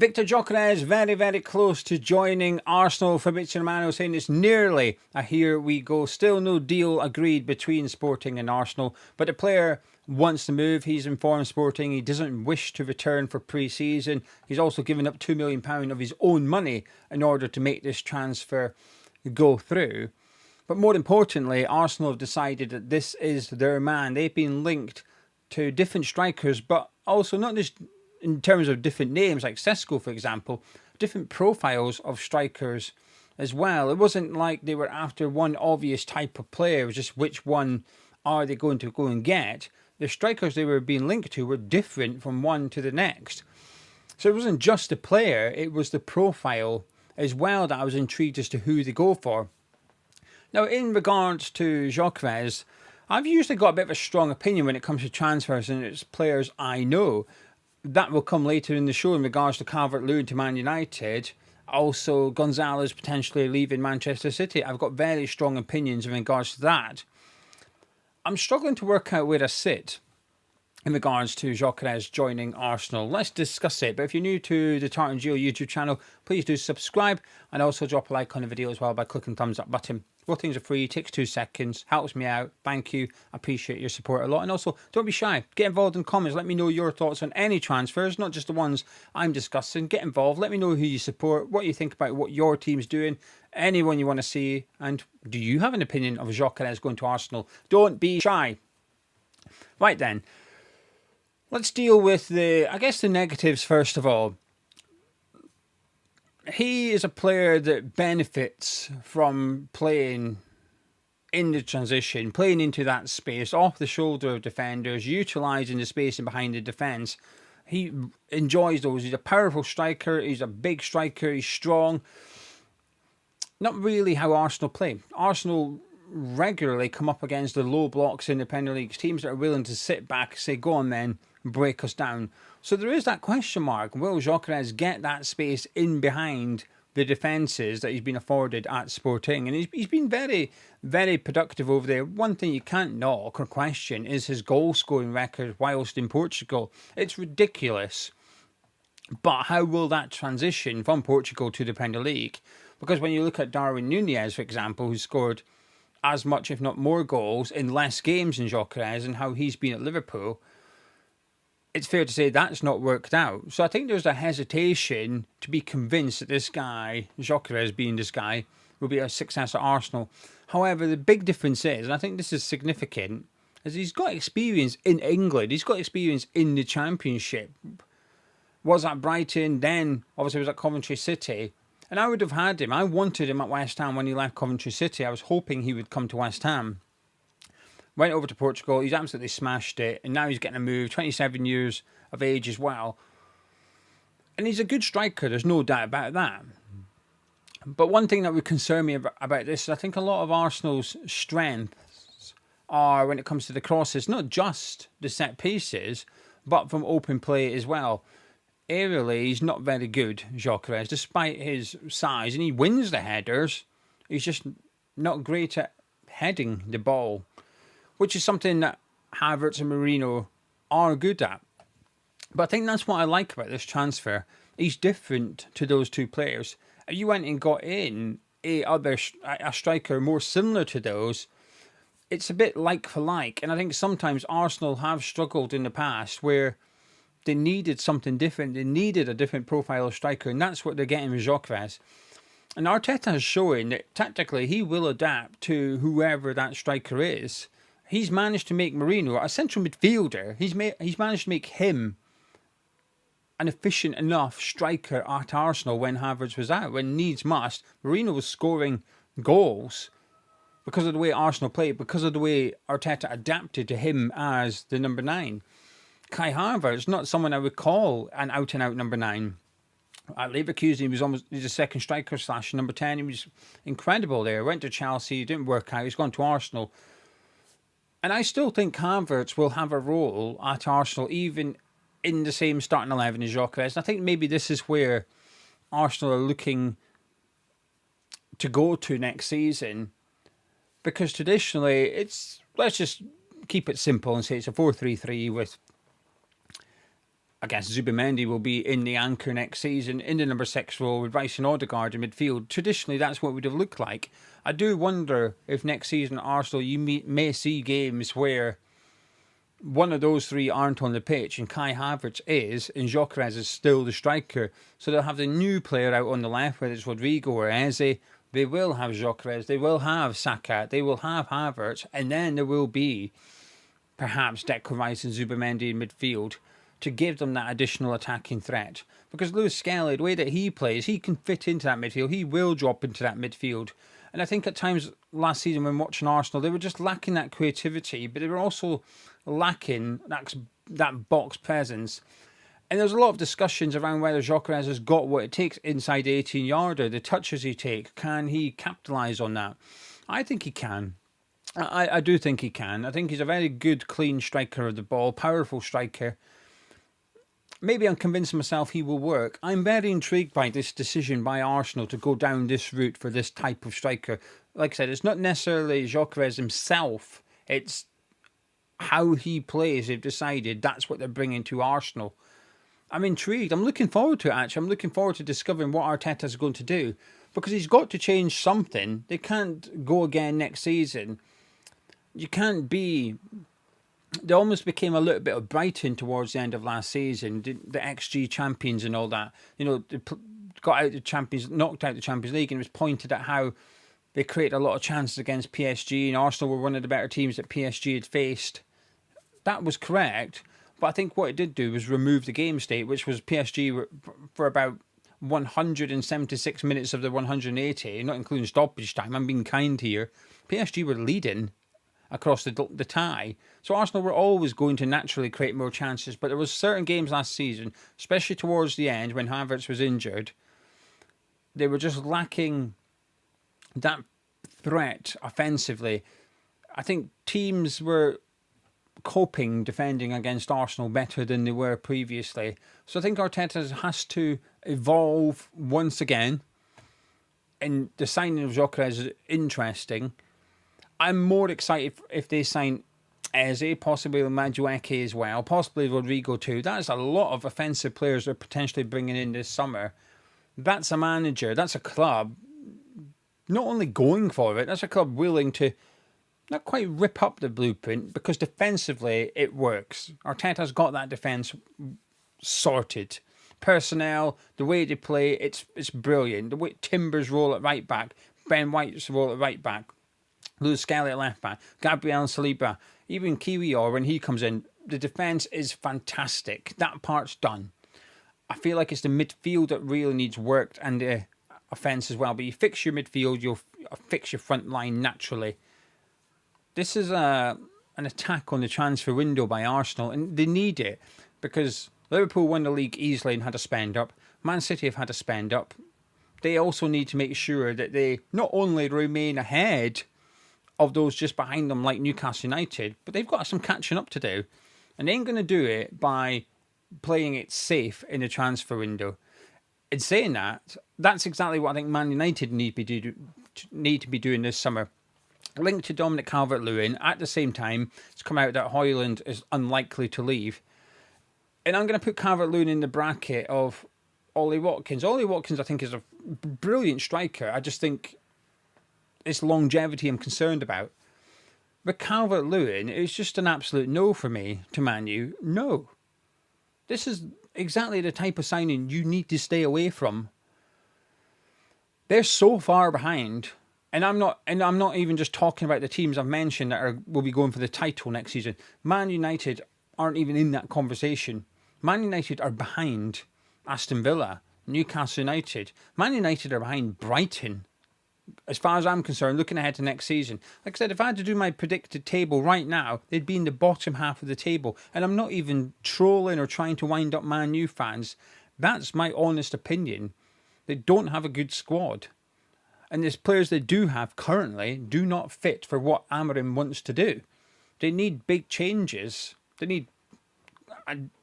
Viktor Gyökeres very, very close to joining Arsenal. Fabrizio Romano saying it's nearly a here we go. Still no deal agreed between Sporting and Arsenal, but the player wants to move. He's informed Sporting he doesn't wish to return for pre-season. He's also given up £2 million of his own money in order to make this transfer go through. But more importantly, Arsenal have decided that this is their man. They've been linked to different strikers, but also not just in terms of different names, like Sesko, for example, different profiles of strikers as well. It wasn't like they were after one obvious type of player. It was just which one are they going to go and get. The strikers they were being linked to were different from one to the next. So it wasn't just the player, it was the profile as well that I was intrigued as to who they go for. Now, in regards to Gyökeres, I've usually got a bit of a strong opinion when it comes to transfers and it's players I know. That will come later in the show in regards to Calvert-Lewin to Man United. Also, Gonzalez potentially leaving Manchester City. I've got very strong opinions in regards to that. I'm struggling to work out where I sit in regards to Gyökeres joining Arsenal. Let's discuss it. But if you're new to the Tartan YouTube channel, please do subscribe and also drop a like on the video as well by clicking the thumbs up button. Both things are free, takes 2 seconds, helps me out. Thank you. I appreciate your support a lot. And also, don't be shy. Get involved in comments. Let me know your thoughts on any transfers, not just the ones I'm discussing. Get involved. Let me know who you support, what you think about what your team's doing, anyone you want to see. And do you have an opinion of Gyökeres going to Arsenal? Don't be shy. Right then. Let's deal with the negatives first of all. He is a player that benefits from playing in the transition, playing into that space, off the shoulder of defenders, utilising the spacing behind the defence. He enjoys those. He's a powerful striker. He's a big striker. He's strong. Not really how Arsenal play. Arsenal regularly come up against the low blocks in the Premier League, teams that are willing to sit back, say, go on then, break us down. So there is that question mark. Will Gyökeres get that space in behind the defences that he's been afforded at Sporting? And he's been very, very productive over there. One thing you can't knock or question is his goal-scoring record whilst in Portugal. It's ridiculous. But how will that transition from Portugal to the Premier League? Because when you look at Darwin Núñez, for example, who scored as much, if not more, goals in less games than Gyökeres, and how he's been at Liverpool, it's fair to say that's not worked out. So I think there's a hesitation to be convinced that this guy, Gyökeres being this guy, will be a success at Arsenal. However, the big difference is, and I think this is significant, is he's got experience in England. He's got experience in the Championship. Was at Brighton, then obviously was at Coventry City. And I would have had him. I wanted him at West Ham when he left Coventry City. I was hoping he would come to West Ham. Went over to Portugal. He's absolutely smashed it. And now he's getting a move. 27 years of age as well. And he's a good striker. There's no doubt about that. But one thing that would concern me about this is I think a lot of Arsenal's strengths are when it comes to the crosses. Not just the set pieces, but from open play as well. Aerially, he's not very good, Gyökeres, despite his size. And he wins the headers. He's just not great at heading the ball, which is something that Havertz and Mourinho are good at. But I think that's what I like about this transfer. He's different to those two players. If you went and got in a striker more similar to those, it's a bit like for like. And I think sometimes Arsenal have struggled in the past where they needed something different. They needed a different profile of striker, and that's what they're getting with Gyökeres. And Arteta is showing that tactically he will adapt to whoever that striker is. He's managed to make Mourinho a central midfielder. He's managed to make him an efficient enough striker at Arsenal when Havertz was out. When needs must, Mourinho was scoring goals because of the way Arsenal played, because of the way Arteta adapted to him as the number 9. Kai Havertz, not someone I would call an out-and-out number 9. At Leverkusen, he's a second striker / number 10. He was incredible there. Went to Chelsea, didn't work out. He's gone to Arsenal. And I still think Havertz will have a role at Arsenal, even in the same starting 11 as Gyökeres. I think maybe this is where Arsenal are looking to go to next season. Because traditionally, let's just keep it simple and say it's a 4-3-3 with I guess Zubimendi will be in the anchor next season in the number 6 role with Rice and Odegaard in midfield. Traditionally, that's what it would have looked like. I do wonder if next season at Arsenal you may see games where one of those three aren't on the pitch and Kai Havertz is, and Gyökeres is still the striker. So they'll have the new player out on the left, whether it's Rodrigo or Eze. They will have Gyökeres, they will have Saka, they will have Havertz, and then there will be perhaps Declan Rice and Zubimendi in midfield to give them that additional attacking threat. Because Lewis Skelly, the way that he plays, he can fit into that midfield. He will drop into that midfield. And I think at times last season when watching Arsenal, they were just lacking that creativity, but they were also lacking that box presence. And there's a lot of discussions around whether Gyökeres has got what it takes inside the 18-yarder, the touches he takes. Can he capitalise on that? I think he can. I do think he can. I think he's a very good, clean striker of the ball, powerful striker. Maybe I'm convincing myself he will work. I'm very intrigued by this decision by Arsenal to go down this route for this type of striker. Like I said, it's not necessarily Gyökeres himself. It's how he plays. They've decided that's what they're bringing to Arsenal. I'm intrigued. I'm looking forward to it, actually. I'm looking forward to discovering what Arteta's going to do. Because he's got to change something. They can't go again next season. You can't be... They almost became a little bit of Brighton towards the end of last season, the XG champions and all that. You know, they got out the Champions, knocked out the Champions League, and it was pointed at how they created a lot of chances against PSG, and Arsenal were one of the better teams that PSG had faced. That was correct, but I think what it did do was remove the game state, which was PSG for about 176 minutes of the 180, not including stoppage time. I'm being kind here. PSG were leading across the tie. So Arsenal were always going to naturally create more chances, but there was certain games last season, especially towards the end when Havertz was injured, they were just lacking that threat offensively. I think teams were coping defending against Arsenal better than they were previously. So I think Arteta has to evolve once again, and the signing of Gyökeres is interesting. I'm more excited if they sign Eze, possibly Madueke as well, possibly Rodrigo too. That's a lot of offensive players they're potentially bringing in this summer. That's a manager, that's a club not only going for it, that's a club willing to not quite rip up the blueprint, because defensively it works. Arteta's got that defence sorted. Personnel, the way they play, it's brilliant. The way Timber's role at right back, Ben White's role at right back, Lewis Skelly at left back, Gabriel Saliba, even Kiwior when he comes in, the defence is fantastic. That part's done. I feel like it's the midfield that really needs work, and the offence as well. But you fix your midfield, you'll fix your front line naturally. This is an attack on the transfer window by Arsenal, and they need it, because Liverpool won the league easily and had a spend up. Man City have had a spend up. They also need to make sure that they not only remain ahead of those just behind them like Newcastle United, but they've got some catching up to do. And they ain't going to do it by playing it safe in the transfer window. In saying that, that's exactly what I think Man United need to be doing this summer. Linked to Dominic Calvert-Lewin, at the same time, it's come out that Højlund is unlikely to leave. And I'm going to put Calvert-Lewin in the bracket of Ollie Watkins. Ollie Watkins, I think, is a brilliant striker. I just think it's longevity I'm concerned about. But Calvert-Lewin is just an absolute no for me to Man U. No. This is exactly the type of signing you need to stay away from. They're so far behind, and I'm not even just talking about the teams I've mentioned that will be going for the title next season. Man United aren't even in that conversation. Man United are behind Aston Villa, Newcastle United. Man United are behind Brighton. As far as I'm concerned, looking ahead to next season. Like I said, if I had to do my predicted table right now, they'd be in the bottom half of the table. And I'm not even trolling or trying to wind up Man U fans. That's my honest opinion. They don't have a good squad. And the players they do have currently do not fit for what Amorim wants to do. They need big changes. They need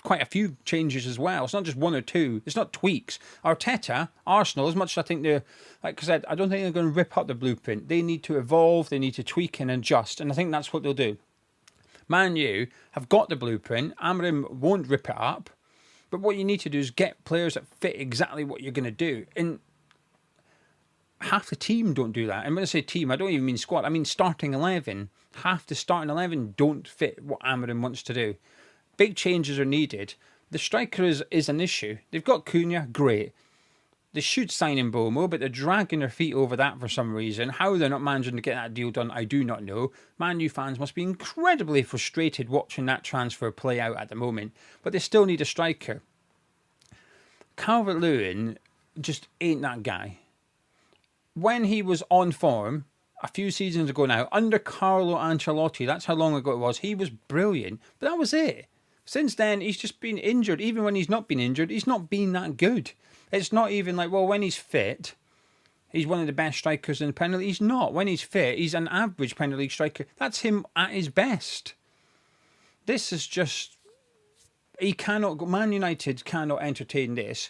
quite a few changes as well. It's not just one or two. It's not tweaks. Arteta, Arsenal, as much as I think they're, like I said, I don't think they're going to rip up the blueprint. They need to evolve. They need to tweak and adjust. And I think that's what they'll do. Man U have got the blueprint. Amorim won't rip it up. But what you need to do is get players that fit exactly what you're going to do. And half the team don't do that. And when I say team, I don't even mean squad. I mean starting 11. Half the starting 11 don't fit what Amorim wants to do. Big changes are needed. The striker is an issue. They've got Cunha, great. They should sign in Bomo, but they're dragging their feet over that for some reason. How they're not managing to get that deal done, I do not know. Man U fans must be incredibly frustrated watching that transfer play out at the moment. But they still need a striker. Calvert-Lewin just ain't that guy. When he was on form, a few seasons ago now, under Carlo Ancelotti, that's how long ago it was, he was brilliant. But that was it. Since then, he's just been injured. Even when he's not been injured, he's not been that good. It's not even like, well, when he's fit, he's one of the best strikers in the Premier League. He's not. When he's fit, he's an average Premier League striker. That's him at his best. This is just... Man United cannot entertain this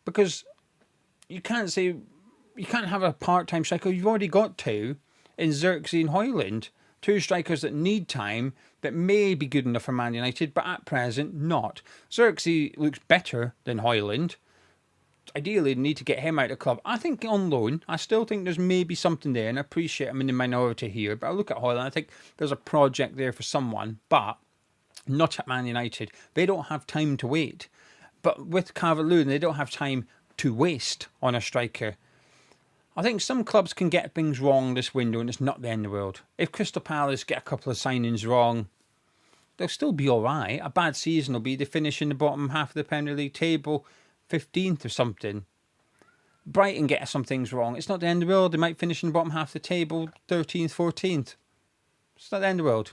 because you can't say... You can't have a part-time striker. You've already got two in Xerxes and Højlund. Two strikers that need time, that may be good enough for Man United, but at present, not. Xerxes looks better than Højlund. Ideally, they need to get him out of the club. I think on loan, I still think there's maybe something there, and I appreciate I'm in the minority here, but I look at Højlund, I think there's a project there for someone, but not at Man United. They don't have time to wait. But with Calvert-Lewin, they don't have time to waste on a striker. I think some clubs can get things wrong this window and it's not the end of the world. If Crystal Palace get a couple of signings wrong, they'll still be all right. A bad season will be they finish in the bottom half of the Premier League table, 15th or something. Brighton get some things wrong. It's not the end of the world. They might finish in the bottom half of the table, 13th, 14th. It's not the end of the world.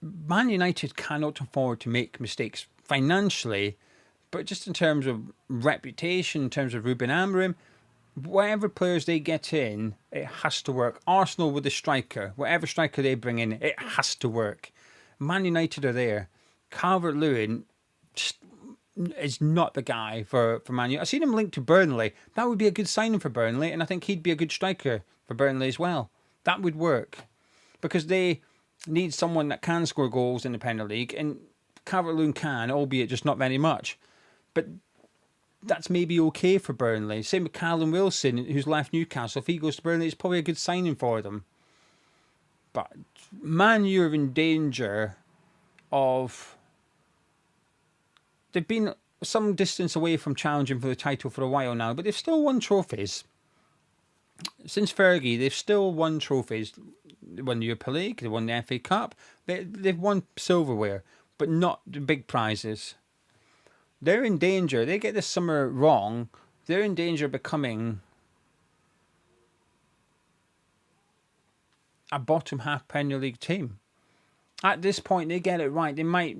Man United cannot afford to make mistakes financially, but just in terms of reputation, in terms of Ruben Amorims, whatever players they get in, it has to work. Arsenal with the striker, whatever striker they bring in, it has to work. Man United are there. Calvert-Lewin just is not the guy for Man U. I've seen him linked to Burnley. That would be a good signing for Burnley, and I think he'd be a good striker for Burnley as well. That would work. Because they need someone that can score goals in the Premier League, and Calvert-Lewin can, albeit just not very much. But that's maybe okay for Burnley. Same with Callum Wilson, who's left Newcastle. If he goes to Burnley, it's probably a good signing for them. But Man U are in danger of... They've been some distance away from challenging for the title for a while now, but they've still won trophies. Since Fergie, they've still won trophies. They won the Europa League, they won the FA Cup. They've won silverware, but not the big prizes. They're in danger. They get this summer wrong. They're in danger of becoming a bottom half Premier League team. At this point, they get it right. They might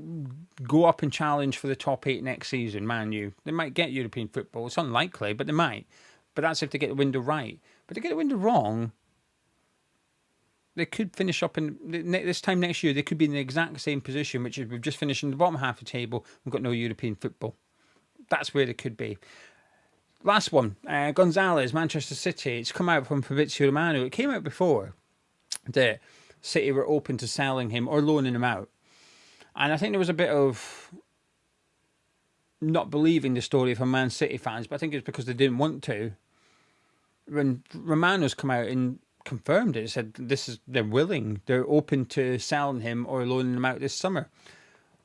go up and challenge for the top 8 next season, Man U. They might get European football. It's unlikely, but they might. But that's if they get the window right. But if they get the window wrong, they could finish up in this time next year. They could be in the exact same position, which is we've just finished in the bottom half of the table. We've got no European football. That's where they could be. Last one, Gonzalez, Manchester City. It's come out from Fabrizio Romano. It came out before that City were open to selling him or loaning him out, and I think there was a bit of not believing the story from Man City fans, but I think it's because they didn't want to. When Romano's come out and confirmed it, said they're willing, they're open to selling him or loaning him out this summer.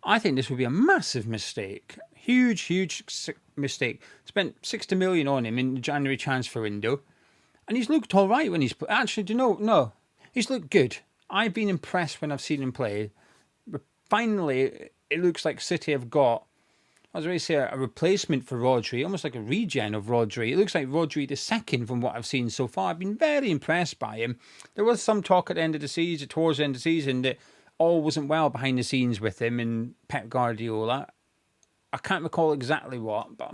I think this would be a massive mistake. Huge mistake. Spent 60 million on him in the January transfer window, and he's looked all right when he's... Actually, do you know? No. He's looked good. I've been impressed when I've seen him play. But finally, it looks like City have got, I was going to say, a replacement for Rodri, almost like a regen of Rodri. It looks like Rodri the second from what I've seen so far. I've been very impressed by him. There was some talk at the end of the season, towards the end of the season, that all wasn't well behind the scenes with him and Pep Guardiola. I can't recall exactly what, but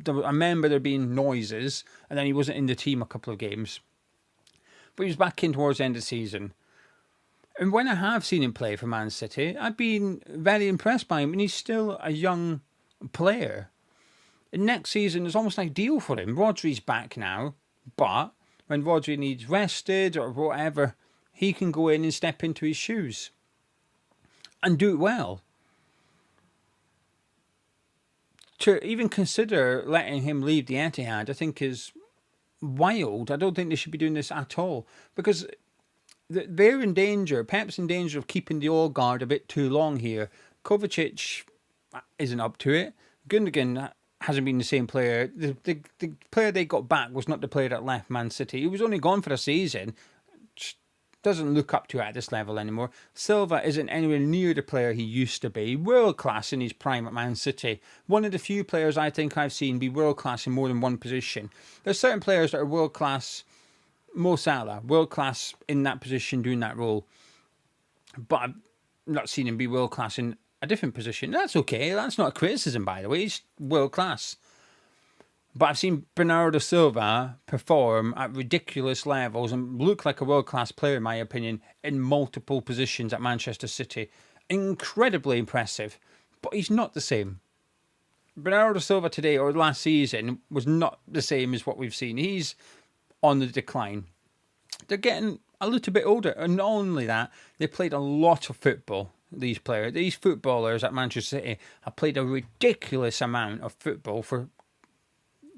I remember there being noises, and then he wasn't in the team a couple of games. But he was back in towards the end of the season. And when I have seen him play for Man City, I've been very impressed by him, and he's still a young player. And next season is almost ideal for him. Rodri's back now, but when Rodri needs rested or whatever, he can go in and step into his shoes and do it well. to even consider letting him leave the Etihad, I think is wild. I don't think they should be doing this at all, because they're in danger. Pep's in danger of keeping the old guard a bit too long here. Kovacic isn't up to it. Gundogan hasn't been the same player. The player they got back was not the player that left Man City. He was only gone for a season. Doesn't look up to it at this level anymore. Silva isn't anywhere near the player he used to be. World class in his prime at Man City. One of the few players I think I've seen be world class in more than one position. There's certain players that are world class. Mo Salah, world class in that position, doing that role. But I've not seen him be world class in a different position. That's okay. That's not a criticism, by the way. He's world class. But I've seen Bernardo Silva perform at ridiculous levels and look like a world-class player, in my opinion, in multiple positions at Manchester City. Incredibly impressive. But he's not the same. Bernardo Silva today, or last season, was not the same as what we've seen. He's on the decline. They're getting a little bit older. And not only that, they played a lot of football, these players. These footballers at Manchester City have played a ridiculous amount of football for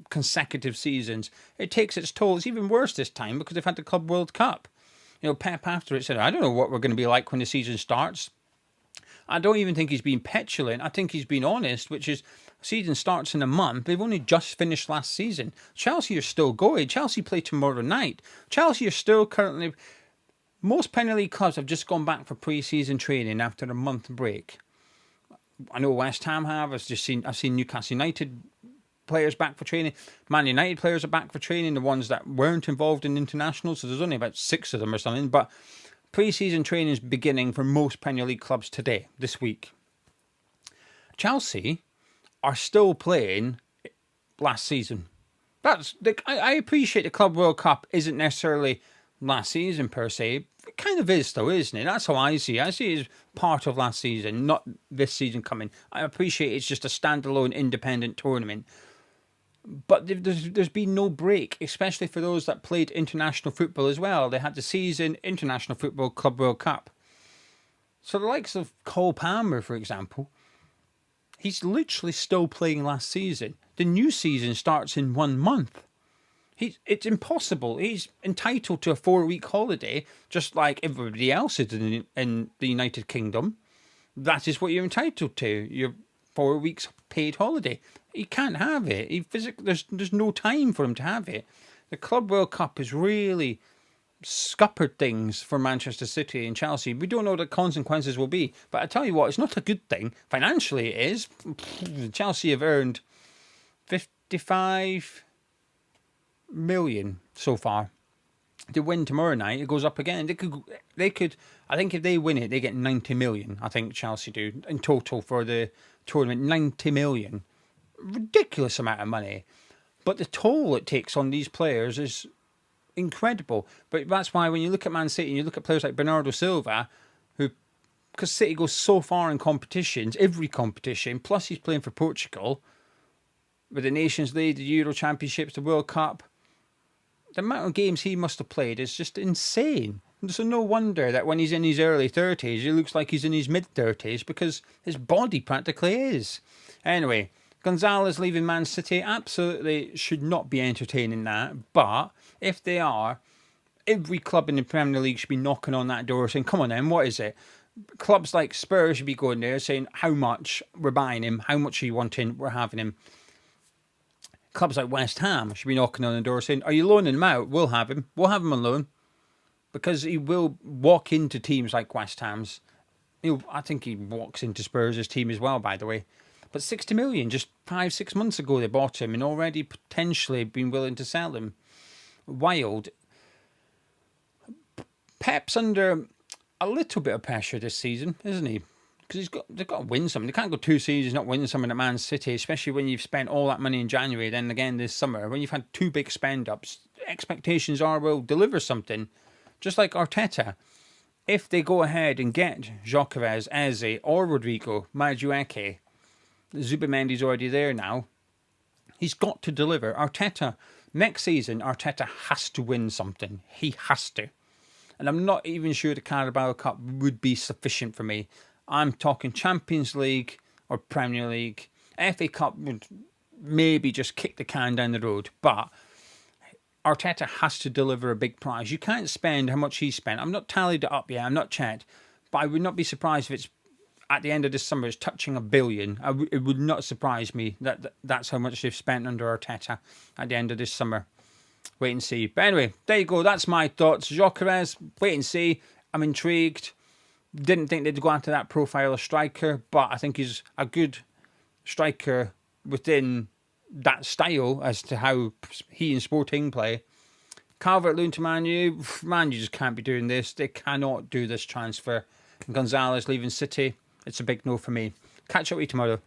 consecutive seasons. It takes its toll. It's even worse this time because they've had the Club World Cup. Pep after it said, I don't know what we're going to be like when the season starts. I don't even think he's been petulant. I think he's been honest, which is, season starts in a month. They've only just finished last season. Chelsea are still going. Chelsea play tomorrow night. Chelsea are still currently... Most Premier League clubs have just gone back for pre-season training after a month break. I know West Ham have. I've seen Newcastle United players back for training. Man United players are back for training, the ones that weren't involved in internationals, so there's only about 6 of them or something, but pre-season training is beginning for most Premier League clubs today, this week. Chelsea are still playing last season. I appreciate the Club World Cup isn't necessarily last season per se. It kind of is though, isn't it? That's how I see it. I see it as part of last season, not this season coming. I appreciate it's just a standalone independent tournament. But there's been no break, especially for those that played international football as well. They had the season, international football, Club World Cup. So the likes of Cole Palmer, for example, he's literally still playing last season. The new season starts in 1 month. It's impossible. He's entitled to a 4-week holiday, just like everybody else is in the United Kingdom. That is what you're entitled to. Your 4 weeks paid holiday. He can't have it. There's no time for him to have it. The Club World Cup has really scuppered things for Manchester City and Chelsea. We don't know what the consequences will be. But I tell you what, it's not a good thing. Financially it is. Chelsea have earned 55 million so far. They win tomorrow night, it goes up again. They could. I think if they win it, they get 90 million. I think Chelsea do in total for the tournament. 90 million, ridiculous amount of money. But the toll it takes on these players is incredible. But that's why when you look at Man City and you look at players like Bernardo Silva, because City goes so far in competitions, every competition. Plus he's playing for Portugal with the Nations League, the Euro Championships, the World Cup. The amount of games he must have played is just insane. So no wonder that when he's in his early 30s, he looks like he's in his mid-30s because his body practically is. Anyway, Gonzalez leaving Man City absolutely should not be entertaining that. But if they are, every club in the Premier League should be knocking on that door saying, come on then, what is it? Clubs like Spurs should be going there saying, how much? We're buying him. How much are you wanting? We're having him. Clubs like West Ham should be knocking on the door saying, are you loaning him out? We'll have him. We'll have him on loan. Because he will walk into teams like West Ham's. I think he walks into Spurs' team as well, by the way. But 60 million, just 5-6 months ago they bought him and already potentially been willing to sell him. Wild. Pep's under a little bit of pressure this season, isn't he? Because they've got to win something. They can't go 2 seasons not winning something at Man City, especially when you've spent all that money in January, then again this summer. When you've had 2 big spend-ups, expectations are, we'll deliver something. Just like Arteta. If they go ahead and get Gyökeres, Eze, or Rodrigo, Madueke, Zubimendi's already there now, he's got to deliver. Arteta, next season, Arteta has to win something. He has to. And I'm not even sure the Carabao Cup would be sufficient for me. I'm talking Champions League or Premier League. FA Cup would maybe just kick the can down the road, but Arteta has to deliver a big prize. You can't spend how much he spent. I'm not tallied it up yet. I'm not checked, but I would not be surprised if it's at the end of this summer it's touching $1 billion. It would not surprise me that that's how much they've spent under Arteta at the end of this summer. Wait and see. But anyway, there you go. That's my thoughts. Gyökeres, wait and see. I'm intrigued. Didn't think they'd go after that profile of striker, but I think he's a good striker within that style as to how he and Sporting play. Calvert-Lewin to Man U. Man, you just can't be doing this. They cannot do this transfer. Gonzalez leaving City. It's a big no for me. Catch up with you tomorrow.